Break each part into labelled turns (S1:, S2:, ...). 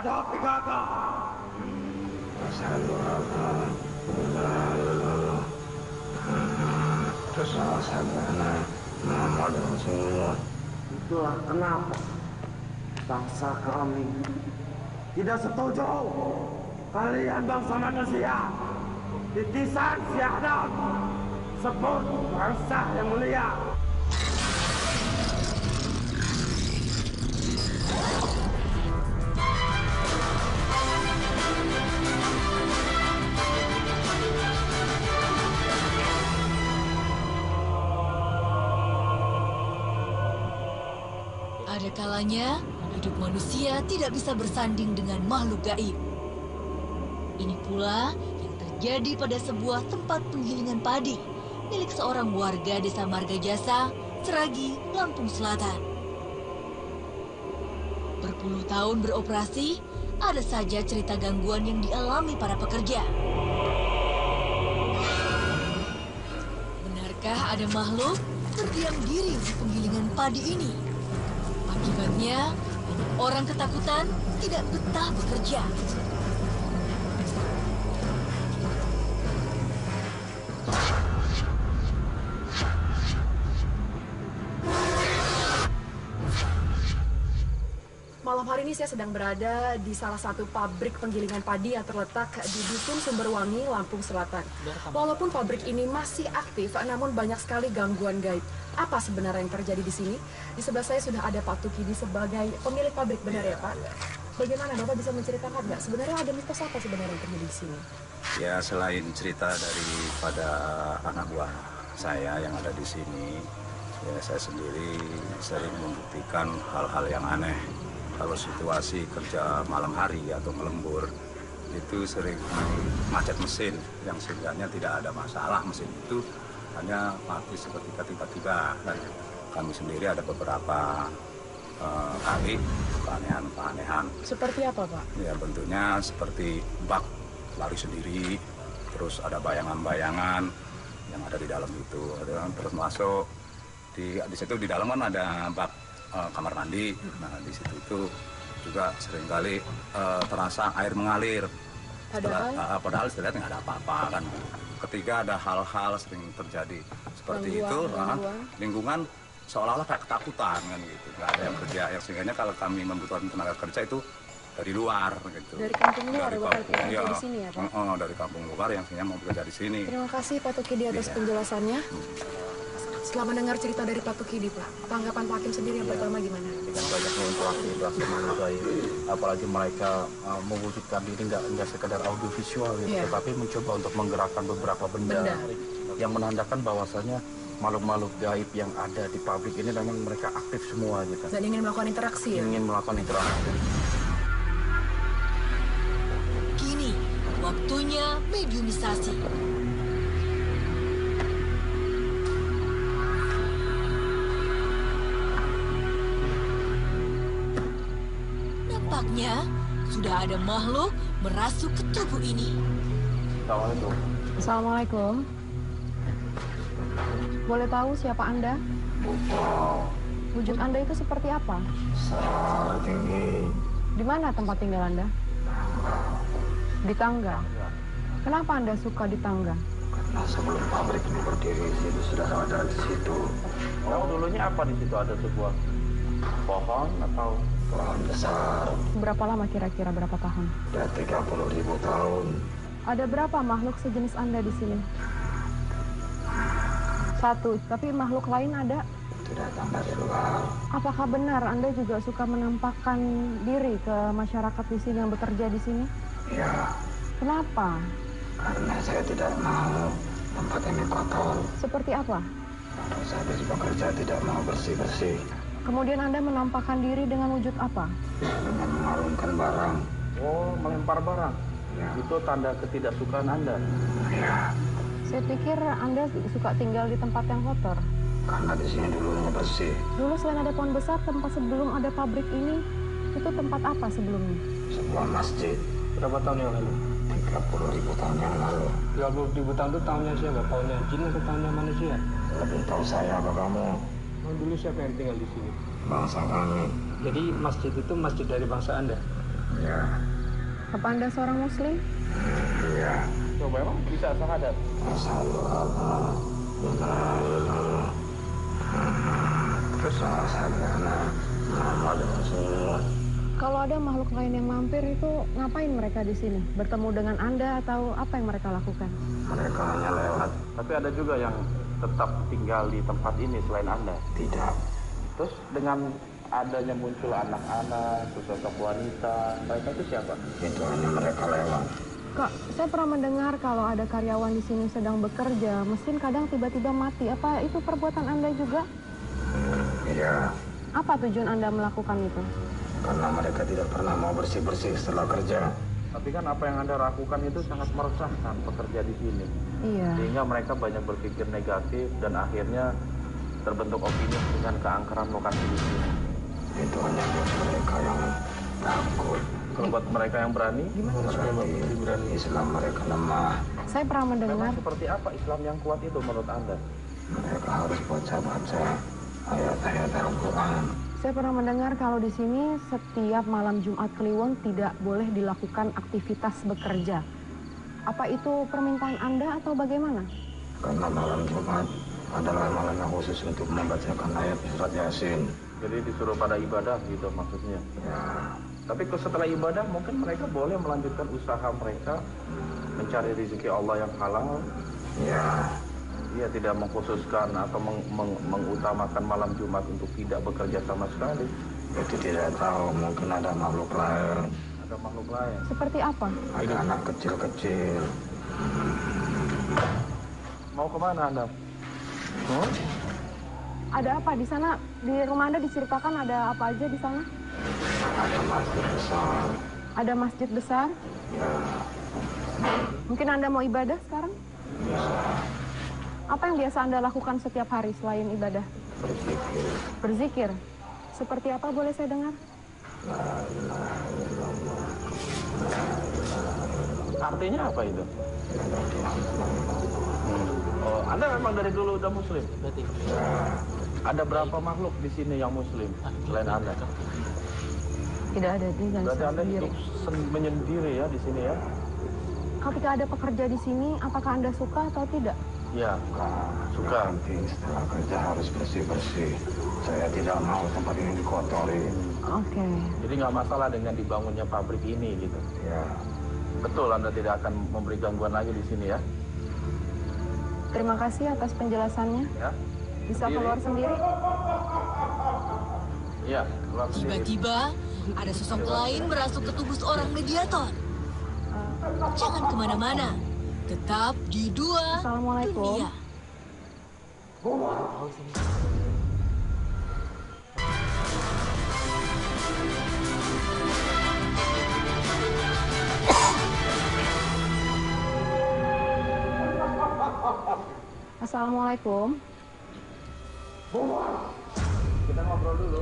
S1: hadapi kakak. Asyhadu an la ilaha illallah wa asyhadu anna Muhammadar Rasulullah. Itulah kenapa bangsa kami tidak setuju kalian bangsa manusia titisan syahadat sebut bangsa yang mulia.
S2: Ada kalanya hidup manusia tidak bisa bersanding dengan makhluk gaib. Ini pula yang terjadi pada sebuah tempat penggilingan padi milik seorang warga desa Margajasa, Seragi, Lampung Selatan. Berpuluh tahun beroperasi, ada saja cerita gangguan yang dialami para pekerja. Benarkah ada makhluk berdiam diri di penggilingan padi ini? Akibatnya, banyak orang ketakutan tidak betah bekerja.
S3: Malam hari ini saya sedang berada di salah satu pabrik penggilingan padi yang terletak di Dusun Sumberwangi, Lampung Selatan. Walaupun pabrik ini masih aktif, namun banyak sekali gangguan gaib. Apa sebenarnya yang terjadi di sini? Di sebelah saya sudah ada Pak Tukidi sebagai pemilik pabrik, benar ya Pak? Bagaimana Bapak bisa menceritakan nggak? Sebenarnya ada mitos apa sebenarnya yang terjadi di sini?
S4: Ya, selain cerita daripada anak buah saya yang ada di sini, ya saya sendiri sering membuktikan hal-hal yang aneh. Kalau situasi kerja malam hari atau melembur, itu sering macet mesin yang sebenarnya tidak ada masalah, mesin itu hanya mati seketika tiba-tiba. Dan kami sendiri ada beberapa kali keanehan-keanehan.
S3: Seperti apa Pak?
S4: Ya, bentuknya seperti bak lari sendiri, terus ada bayangan-bayangan yang ada di dalam itu. Terus masuk di situ, di dalam kan ada bak kamar mandi. Nah, di situ itu juga seringkali terasa air mengalir. Padahal setelah nggak ada apa-apa kan. Ketika ada hal-hal sering terjadi seperti itu, lingkungan seolah-olah kayak ketakutan kan gitu. Nggak ada yang kerja. Yang sehingga kalau kami membutuhkan tenaga kerja itu dari luar gitu.
S3: Dari kampung luar,
S4: dari
S3: kampung,
S4: ya,
S3: di sini ya Pak?
S4: Dari kampung luar yang sehingga mau bekerja di sini.
S3: Terima kasih Pak Tukidi atas penjelasannya. Setelah mendengar cerita dari Pak Tukidi, Pak, tanggapan Pak Hakim sendiri yang pertama gimana?
S5: Dengan banyaknya interaksi manusia, apalagi mereka mewujudkan diri nggak sekedar audiovisual gitu, tetapi mencoba untuk menggerakkan beberapa benda yang menandakan bahwasanya makhluk-makhluk gaib yang ada di pabrik ini memang mereka aktif semua gitu.
S3: Dan ingin melakukan interaksi ya?
S5: Ingin melakukan interaksi.
S2: Kini, waktunya mediumisasi. Nampaknya sudah ada makhluk merasuk ke tubuh ini.
S5: Assalamualaikum.
S3: Assalamualaikum. Boleh tahu siapa Anda? Wujud Anda itu seperti apa?
S1: Sangat tinggi.
S3: Di mana tempat tinggal Anda? Di tangga. Kenapa Anda suka di tangga?
S1: Karena sebelum pabrik ini berdiri, itu sudah ada di situ.
S5: Oh, dulunya apa di situ? Ada sebuah pohon atau
S1: Pohon besar.
S3: Berapa lama kira-kira, berapa tahun?
S1: Sudah 30.000 tahun.
S3: Ada berapa makhluk sejenis Anda di sini? Satu, tapi makhluk lain ada?
S1: Itu datang dari luar.
S3: Apakah benar Anda juga suka menampakkan diri ke masyarakat di sini yang bekerja di sini?
S1: Ya,
S3: Kenapa?
S1: karena saya tidak mau tempat ini kotor.
S3: Seperti apa?
S1: Kalau saya habis bekerja tidak mau bersih-bersih.
S3: Kemudian Anda menampakkan diri dengan wujud apa?
S1: Dengan mengarungkan barang.
S5: oh melempar barang?
S1: Ya.
S5: Itu tanda ketidaksukaan Anda.
S1: Ya,
S3: Saya pikir Anda suka tinggal di tempat yang kotor.
S1: karena di sini dulunya bersih.
S3: Dulu selain ada pohon besar, tempat sebelum ada pabrik ini, itu tempat apa sebelumnya?
S1: Sebuah masjid.
S5: Berapa tahun yang lalu?
S1: 30.000 tahun yang lalu.
S5: 30.000 tahun itu tahunnya siapa? Tahunnya jin atau tahunnya manusia?
S1: Lebih tahu saya apa kamu?
S5: Oh, dulu siapa yang tinggal di sini?
S1: Bangsa kami.
S5: Jadi masjid itu masjid dari bangsa Anda?
S1: Ya.
S3: Apa Anda seorang Muslim?
S1: Iya.
S5: Coba emang bisa syahadat?
S1: Asyhadu alla ilaha terus asyhadu anna Muhammadar Rasulullah.
S3: Kalau ada makhluk lain yang mampir itu ngapain mereka di sini? Bertemu dengan Anda atau apa yang mereka lakukan?
S1: Mereka hanya lewat.
S5: Tapi ada juga yang tetap tinggal di tempat ini selain Anda.
S1: Tidak.
S5: Terus dengan adanya muncul anak-anak, sosok wanita, mereka itu siapa?
S1: Itu hanya mereka lewat.
S3: Kak, saya pernah mendengar kalau ada karyawan di sini sedang bekerja, mesin kadang tiba-tiba mati. Apa itu perbuatan Anda juga?
S1: Iya.
S3: Apa tujuan Anda melakukan itu?
S1: Karena mereka tidak pernah mau bersih-bersih setelah kerja.
S5: Tapi kan apa yang Anda lakukan itu sangat meresahkan pekerja di sini.
S3: Iya.
S5: Sehingga mereka banyak berpikir negatif dan akhirnya terbentuk opini dengan keangkeran lokasi di sini.
S1: Itu hanya buat mereka yang takut.
S5: Kalau buat mereka yang berani,
S1: Berarti Islam mereka lemah.
S3: Saya pernah mendengar
S5: memang seperti apa Islam yang kuat itu menurut Anda?
S1: Mereka harus baca-baca ayat-ayat Al-Quran.
S3: Saya pernah mendengar kalau di sini setiap malam Jumat Kliwon tidak boleh dilakukan aktivitas bekerja. Apa itu permintaan Anda atau bagaimana?
S1: Karena malam Jumat adalah malam yang khusus untuk membacakan ayat surat Yasin.
S5: Jadi disuruh pada ibadah gitu maksudnya.
S1: Ya,
S5: Tapi setelah ibadah mungkin mereka boleh melanjutkan usaha mereka mencari rezeki Allah yang halal.
S1: ya,
S5: Dia tidak mengkhususkan atau mengutamakan malam Jumat untuk tidak bekerja sama sekali.
S1: itu tidak tahu. Mungkin ada makhluk lain.
S5: Ada makhluk lain.
S3: Seperti apa?
S1: Ada anak kecil-kecil.
S5: Mau kemana Anda? Hmm?
S3: Ada apa di sana? Di rumah Anda diceritakan ada apa aja di sana?
S1: Ada masjid besar.
S3: Ada masjid besar?
S1: Ya,
S3: Mungkin Anda mau ibadah sekarang? Apa yang biasa Anda lakukan setiap hari selain ibadah?
S1: berzikir.
S3: Berzikir. Seperti apa boleh saya dengar?
S5: Artinya apa itu? Oh, Anda memang dari dulu udah Muslim? Berarti. Ada berapa makhluk di sini yang Muslim selain Anda?
S3: Tidak ada di
S5: Berarti Anda
S3: sendiri.
S5: hidup menyendiri ya di sini ya?
S3: Ketika ada pekerja di sini, apakah Anda suka atau tidak?
S5: Ya, suka.
S1: Nanti setelah kerja harus bersih-bersih. Saya tidak mau tempat ini dikotori.
S3: Oke.
S5: Jadi nggak masalah dengan dibangunnya pabrik ini gitu.
S1: Ya,
S5: Betul, Anda tidak akan memberi gangguan lagi di sini ya?
S3: Terima kasih atas penjelasannya.
S5: Ya.
S3: Bisa keluar sendiri?
S5: Iya, keluar sendiri.
S2: Tiba-tiba ada sosok lain merasuk ke tubuh seorang mediator. Jangan kemana-mana, tetap di Dua
S3: Assalamualaikum.
S2: Dunia.
S3: Assalamualaikum.
S5: Kita ngobrol dulu.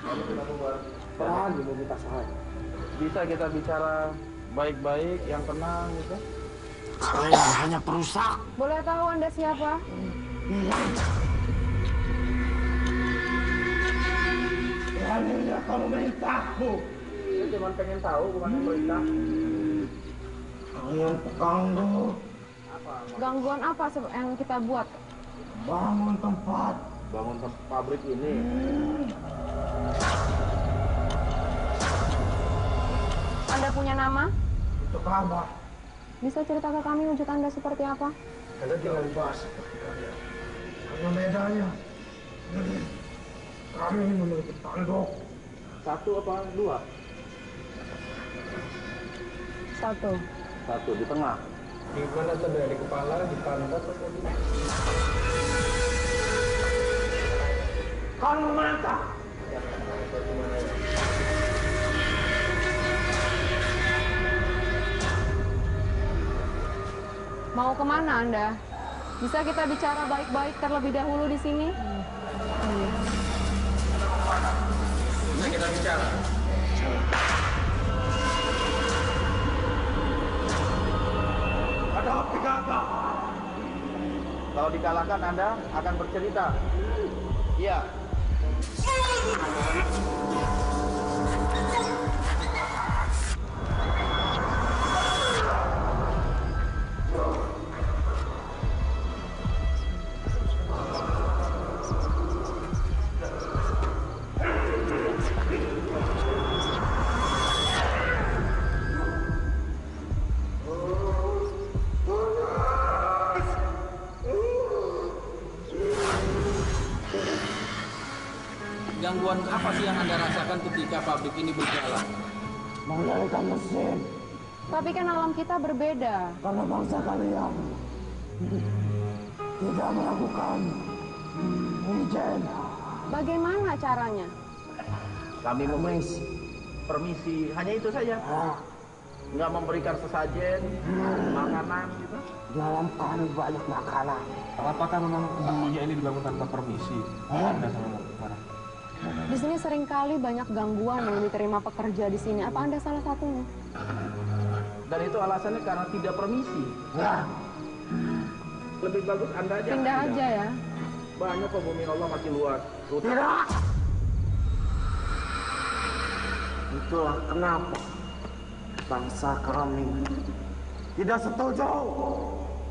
S5: Lalu kita bubar. Bisa kita bicara baik-baik, yang tenang gitu.
S1: saya hanya perusak.
S3: Boleh tahu Anda siapa?
S1: Beraninya kamu merintahku.
S5: Saya cuma pengen tahu bukan perintah.
S1: Kalian pengganggu.
S3: Gangguan apa yang kita buat?
S1: Bangun tempat.
S5: Bangun pabrik ini.
S3: Anda punya nama?
S1: Itu kabar.
S3: Bisa cerita ke kami wujud Anda seperti apa?
S1: Anda jangan bahas seperti kalian. Karena bedanya. Kami ini memiliki tanduk.
S5: Satu apa dua?
S3: Satu.
S5: Satu di tengah.
S1: Di mana saudara? Di kepala, di pantat, atau di kamu mata.
S3: Mau kemana Anda? Bisa kita bicara baik-baik terlebih dahulu di sini?
S5: Bisa kita bicara.
S1: Ada api gagak.
S5: Kalau dikalahkan Anda akan bercerita. Iya. gangguan apa sih yang Anda rasakan ketika pabrik ini berjalan?
S1: Mengendalikan mesin
S3: Tapi kan alam kita berbeda.
S1: karena bangsa kalian tidak melakukan ijen.
S3: Bagaimana caranya?
S5: Kami permisi, hanya itu saja. Nggak memberikan sesajen, makanan gitu.
S1: Dalam kami banyak makanan.
S6: Apakah memang dulunya ini dibangun tanpa permisi? Anda sama Farah?
S3: Di sini seringkali banyak gangguan yang diterima pekerja di sini. Apa Anda salah satunya?
S5: Dan itu alasannya karena tidak permisi. Lebih bagus Anda aja.
S3: Pindah aja ya.
S5: Banyak kok, bumi Allah masih luas.
S1: Tidak. Itulah kenapa bangsa kami tidak setuju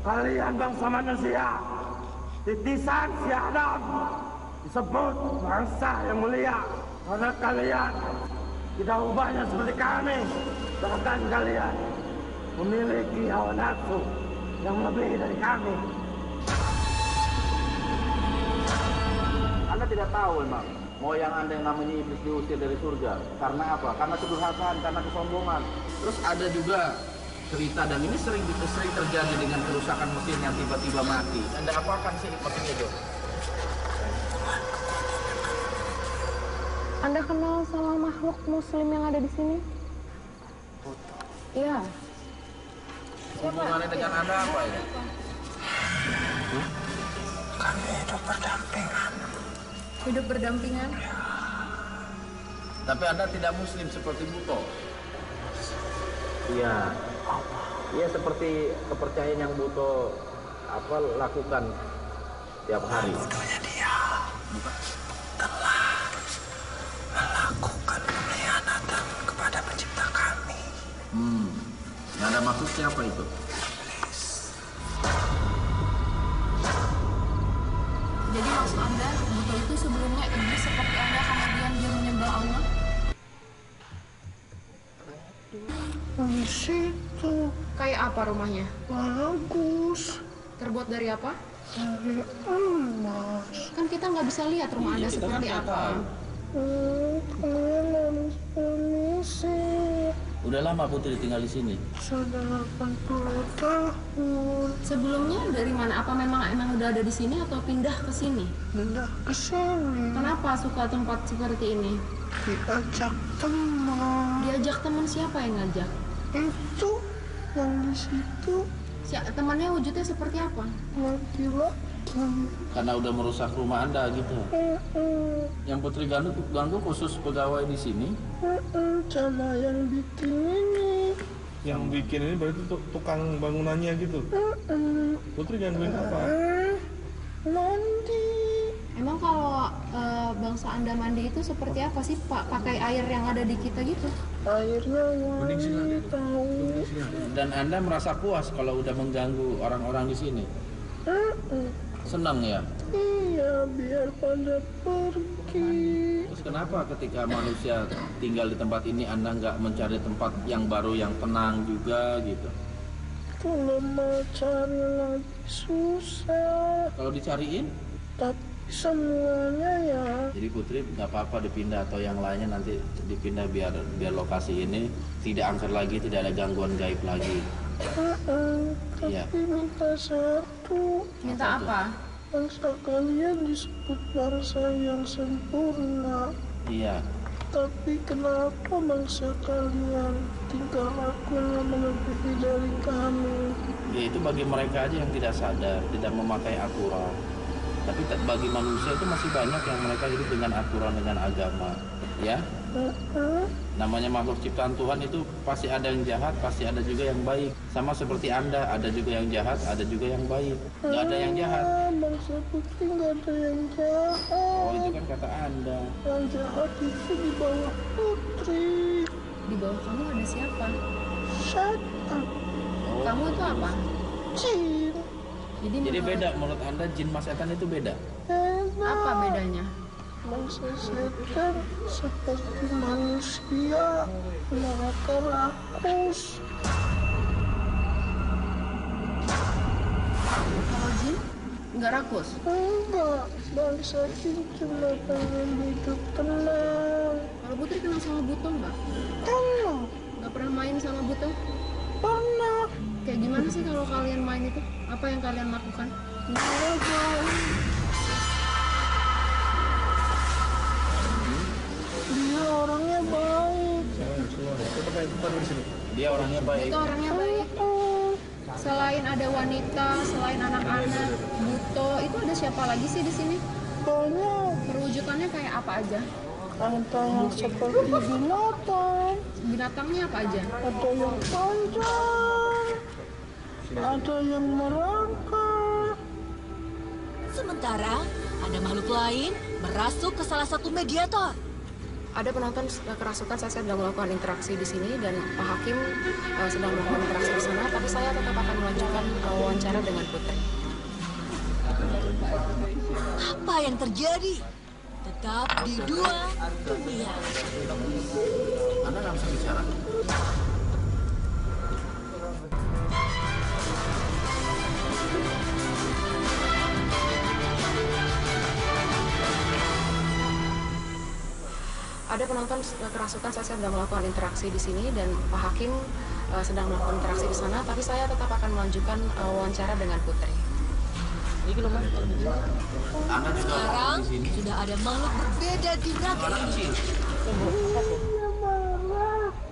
S1: kalian bangsa manusia titisan si Adam disebut bangsa yang mulia karena kalian tidak ubahnya seperti kami, bahkan kalian memiliki hawa nafsu yang lebih dari kami.
S5: Anda tidak tahu memang moyang Anda yang namanya iblis diusir dari surga. Karena apa? Karena kedurhakaan, karena kesombongan. Terus ada juga cerita, dan ini sering terjadi dengan kerusakan mesin yang tiba-tiba mati. Anda apakan sih mesin itu?
S3: Anda kenal sama makhluk muslim yang ada di sini? Iya.
S5: Hubungannya dengan Anda apa ya?
S1: Kami hidup berdampingan.
S3: Hidup berdampingan?
S5: Tapi Anda tidak muslim seperti Buto. Iya. Iya, seperti kepercayaan yang Buto lakukan tiap hari.
S1: Bodohnya dia telah melakukan pengkhianatan kepada pencipta kami.
S5: Nggak ada maksud siapa itu?
S3: Jadi maksud Anda, Buto itu sebelumnya iblis seperti Anda, kemudian dia menyembah Allah?
S1: Di situ
S3: Kayak apa rumahnya?
S1: bagus
S3: Terbuat dari apa?
S1: dari emas.
S3: Kan kita nggak bisa lihat rumah Anda seperti apa.
S1: Kalian harus permisi.
S5: Udah lama Putri tinggal di sini?
S1: Sudah 80 tahun.
S3: Sebelumnya dari mana? Apa memang udah ada di sini atau pindah ke sini?
S1: Pindah ke sini.
S3: Kenapa suka tempat seperti ini?
S1: Diajak teman.
S3: Diajak teman, siapa yang ngajak?
S1: Itu yang di situ
S3: Temannya wujudnya seperti apa?
S1: laki-laki.
S5: Karena udah merusak rumah Anda gitu. Yang Putri ganggu khusus pegawai di sini?
S1: Sama yang bikin ini.
S6: Yang bikin ini berarti tukang bangunannya gitu. Putri gangguin apa?
S1: Mandi.
S3: Emang kalau bangsa Anda mandi itu seperti apa sih, Pak? Pakai air yang ada di kita gitu?
S1: Airnya wangi tahu.
S5: Dan Anda merasa puas kalau udah mengganggu orang-orang di sini? Senang ya?
S1: Iya, biar pada pergi.
S5: Terus kenapa ketika manusia tinggal di tempat ini Anda nggak mencari tempat yang baru yang tenang juga gitu?
S1: Kalau mau cari lagi susah.
S5: Kalau dicariin?
S1: Tapi semuanya ya.
S5: Jadi Putri nggak apa-apa dipindah atau yang lainnya nanti dipindah biar lokasi ini tidak angker lagi, tidak ada gangguan gaib lagi. Iya.
S1: Tapi minta satu.
S3: Minta apa?
S1: Bangsa kalian disebut bangsa yang sempurna.
S5: Iya.
S1: Tapi kenapa bangsa kalian tingkah lakunya melebihi dari kami?
S5: Ya itu bagi mereka aja yang tidak sadar, tidak memakai aturan. Tapi bagi manusia itu masih banyak yang mereka hidup dengan aturan, dengan agama, ya. Namanya makhluk ciptaan Tuhan itu pasti ada yang jahat, pasti ada juga yang baik. Sama seperti Anda, ada juga yang jahat, ada juga yang baik. Nggak ada yang jahat.
S1: Bangsa putih nggak ada yang jahat.
S5: Oh itu kan kata Anda.
S1: Yang jahat itu di bawah putri.
S3: Di bawah kamu ada siapa?
S1: Setan.
S5: Oh,
S3: Kamu itu apa?
S1: Jin.
S3: Jadi
S5: Jadi
S3: menurut-
S5: beda menurut Anda jin mas setan itu beda?
S3: Apa bedanya?
S1: Bangsa setan seperti manusia, mereka rakus.
S3: Kalau jin? Nggak rakus?
S7: Enggak, bangsa Jin cuma pengen hidup tenang.
S3: Kalau Putri kenal sama Buto nggak?
S7: Tenang,
S3: Nggak pernah main sama Buto?
S7: pernah.
S3: Kayak gimana sih kalau kalian main itu? Apa yang kalian lakukan?
S7: Dia baik. Dia orangnya baik.
S5: Dia orangnya baik.
S3: Buto orangnya baik. Selain ada wanita, selain anak-anak, Buto, itu ada siapa lagi sih di sini?
S7: Banyak.
S3: Perwujudannya kayak apa aja?
S7: Ada yang seperti binatang,
S3: Binatangnya apa aja?
S7: ada yang panjang, ada yang merangkak.
S2: Sementara ada makhluk lain merasuk ke salah satu mediator.
S3: Ada penonton kerasukan, saya sedang melakukan interaksi di sini dan Pak Hakim sedang melakukan interaksi di sana, tapi saya tetap akan melanjutkan wawancara dengan Putri.
S2: Apa yang terjadi? Tetap di Dua Dunia.
S5: Anda nggak bisa bicara.
S3: Ada penonton kerasukan, saya sedang melakukan interaksi di sini dan Pak Hakim sedang melakukan interaksi di sana, tapi saya tetap akan melanjutkan wawancara dengan Putri.
S5: Anda juga
S2: Sekarang
S5: di sini.
S2: sudah ada makhluk berbeda di neraka ini.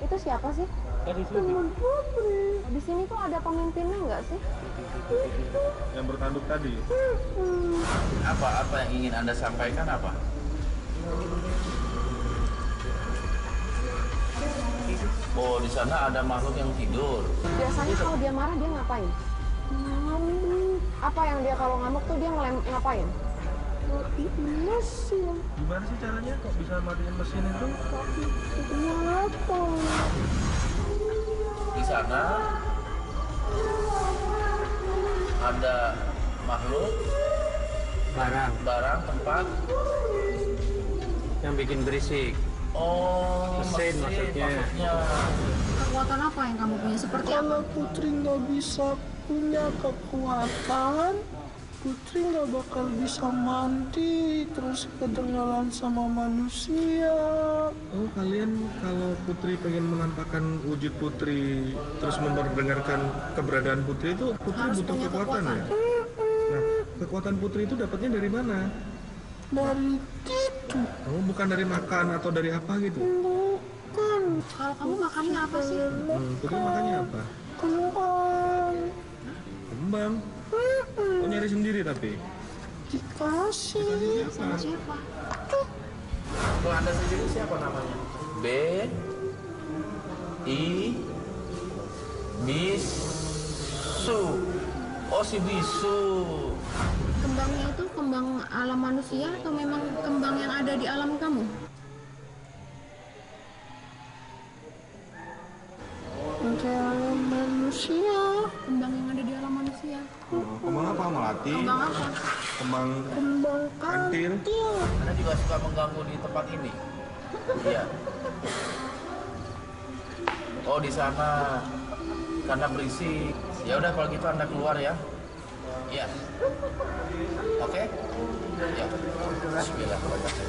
S3: Itu siapa sih?
S7: Teman Putri.
S3: Di sini tuh ada pemimpinnya nggak sih?
S6: Yang bertanduk tadi.
S5: Apa yang ingin Anda sampaikan apa? Oh, di sana ada makhluk yang tidur.
S3: Biasanya kalau dia marah dia ngapain?
S7: Ngamuk,
S3: Apa yang dia kalau ngamuk tuh dia ngapain?
S7: matiin mesin.
S6: Gimana sih caranya kok bisa matiin mesin itu?
S7: Kenapa?
S5: Di sana ada makhluk, barang, tempat.
S8: Yang bikin berisik.
S5: Oh,
S8: Mesin maksudnya.
S3: Kekuatan apa yang kamu punya? Seperti apa?
S7: Kalau Putri nggak bisa punya kekuatan, Putri nggak bakal bisa mandi, terus kedengaran sama manusia.
S6: Oh, kalian kalau Putri pengen menampakkan wujud Putri terus memperdengarkan keberadaan Putri itu Putri
S3: Harus
S6: butuh
S3: punya
S6: kekuatan ya? Nah, kekuatan Putri itu dapatnya dari mana?
S7: Dari tidur,
S6: Kamu bukan dari makan atau dari apa gitu?
S7: bukan
S3: Kalau kamu makannya apa sih?
S6: Putri makannya apa?
S7: kembang.
S6: Kembang. Oh, nyari sendiri tapi?
S7: Dikasih.
S3: Sama siapa?
S5: Kalau Anda sendiri siapa namanya? B I Bisu. Oh, si Bisu.
S3: Kembangnya itu kembang alam manusia atau memang kembang yang ada di alam kamu?
S7: Dalam manusia,
S3: Kembang yang ada di alam manusia.
S6: Kembang apa? Melati?
S3: Kembang apa?
S6: Kembang
S7: kembang
S6: kantil?
S5: Anda juga suka mengganggu di tempat ini? Iya. Oh, di sana karena berisik. Ya udah kalau gitu Anda keluar ya. Iya. Oke? Ya. Bismillahirrahmanirrahim.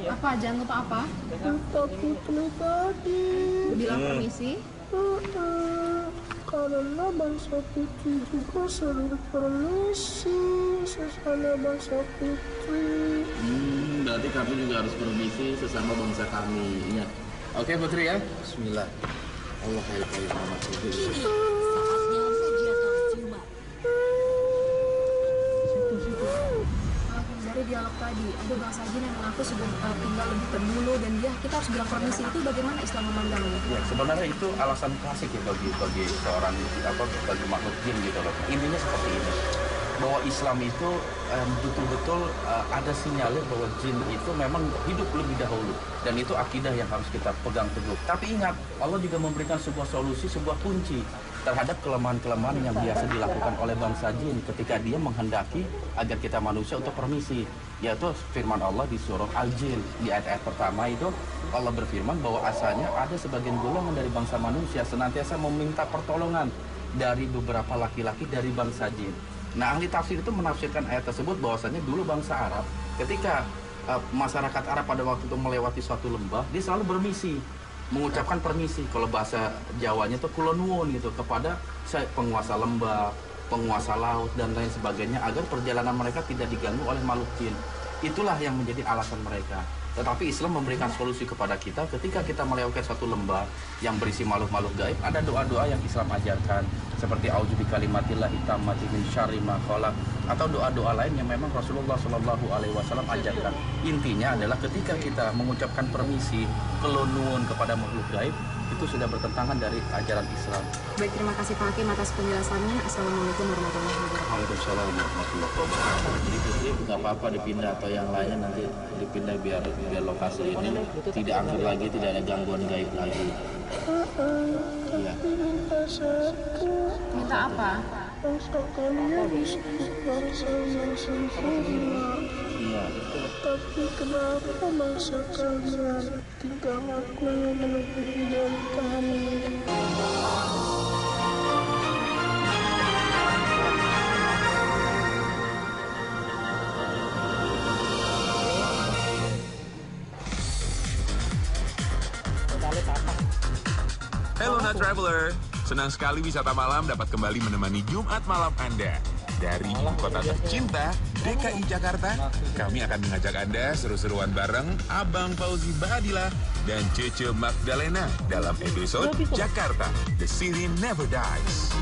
S3: Apa? Jangan lupa apa?
S7: kita Putri tadi.
S3: Bilang permisi.
S7: Karena bangsa Putri juga sering permisi sesama bangsa Putri.
S5: Berarti kamu juga harus permisi sesama bangsa kami. Ingat. Oke, Putri ya. Bismillah. Allah khair Muhammad.
S2: Kini saatnya mediator siuman.
S3: Dari dialog tadi, ada bangsa jin yang mengaku sudah tinggal lebih terdahulu dan kita harus bilang permisi. Itu bagaimana Islam memandangnya?
S4: Ya, sebenarnya itu alasan klasik ya bagi seorang bagi makhluk jin gitu loh. Intinya seperti ini. Bahwa Islam itu betul-betul ada sinyalnya bahwa jin itu memang hidup lebih dahulu dan itu akidah yang harus kita pegang teguh. Tapi ingat, Allah juga memberikan sebuah solusi, sebuah kunci
S5: terhadap kelemahan-kelemahan yang biasa dilakukan oleh bangsa jin ketika dia menghendaki agar kita manusia untuk permisi. Yaitu firman Allah di surah Al-Jin. Di ayat-ayat pertama itu Allah berfirman bahwa asalnya ada sebagian golongan dari bangsa manusia senantiasa meminta pertolongan dari beberapa laki-laki dari bangsa jin. Nah, ahli tafsir itu menafsirkan ayat tersebut bahwasanya dulu bangsa Arab ketika masyarakat Arab pada waktu itu melewati suatu lembah, dia selalu bermisi, mengucapkan permisi. Kalau bahasa Jawanya itu kula nuwun gitu kepada penguasa lembah, penguasa laut dan lain sebagainya agar perjalanan mereka tidak diganggu oleh makhluk jin. Itulah yang menjadi alasan mereka. Tetapi Islam memberikan solusi kepada kita ketika kita melewati satu lembah yang berisi makhluk-makhluk gaib. Ada doa-doa yang Islam ajarkan seperti auzubi kalimatillahi tammati min syarri ma khalaq, atau doa-doa lain yang memang Rasulullah Shallallahu Alaihi Wasallam ajarkan. Intinya adalah ketika kita mengucapkan permisi kelonun kepada makhluk gaib, itu sudah bertentangan dari ajaran Islam.
S3: Baik, terima kasih Pak Hakim atas penjelasannya. Assalamualaikum warahmatullahi wabarakatuh.
S5: Waalaikumsalam warahmatullahi wabarakatuh. Jadi Putri nggak apa-apa dipindah atau yang lainnya nanti dipindah biar lokasi ini tidak angker lagi, tidak ada gangguan gaib lagi. Iya.
S3: Minta apa?
S7: Bangsa kalian bangsa yang sempurna.
S5: Iya.
S7: Tapi kenapa bangsa kalian tingkah lakunya melebihi dari kami?
S9: Hello Night Traveler, senang sekali wisata malam dapat kembali menemani Jumat malam Anda. Dari ibu kota tercinta, DKI Jakarta, kami akan mengajak Anda seru-seruan bareng Abang Fauzi Bahadila dan Cece Magdalena dalam episode Jakarta, The City Never Dies.